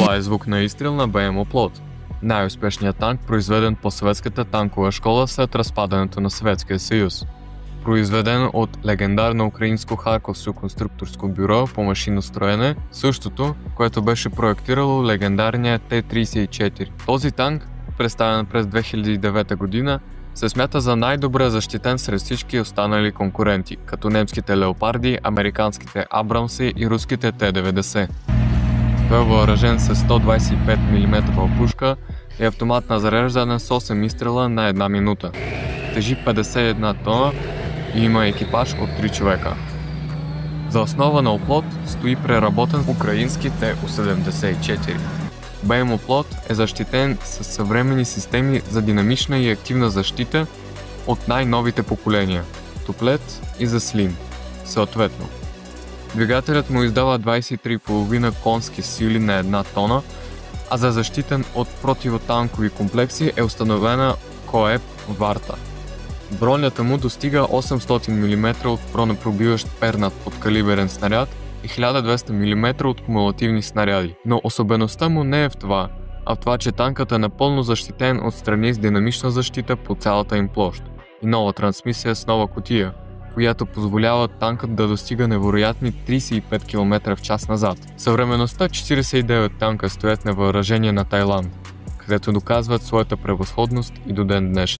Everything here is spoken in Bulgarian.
Това е звук на изстрел на БМ Оплот, най-успешният танк, произведен по съветската танкова школа след разпадането на Съветския съюз. Произведен от легендарно украинско-харковско конструкторско бюро по машиностроене, същото, което беше проектирало легендарния Т-34. Този танк, представен през 2009 година, се смята за най-добре защитен сред всички останали конкуренти, като немските Леопарди, американските Абрамси и руските Т-90. Той е въоръжен с 125 мм пушка и автомат на зареждане с 8 изстрела на 1 минута. Тежи 51 тона и има екипаж от 3 човека. За основа на Оплот стои преработен украински Т-74. БМ Оплот е защитен с съвременни системи за динамична и активна защита от най-новите поколения – Туплет и Заслин, съответно. Двигателят му издава 23,5 конски сили на 1 тона, а за защитен от противотанкови комплекси е установена КОЕП Варта. Бронята му достига 800 мм от бронепробиващ пернат подкалиберен снаряд и 1200 мм от кумулативни снаряди. Но особеността му не е в това, а в това, че танкът е напълно защитен от страни с динамична защита по цялата им площ и нова трансмисия с нова кутия, която позволява танкът да достига невероятни 35 км в час назад. Съвременността 49 танка стоят на въоръжение на Тайланд, където доказват своята превъзходност и до ден днешен.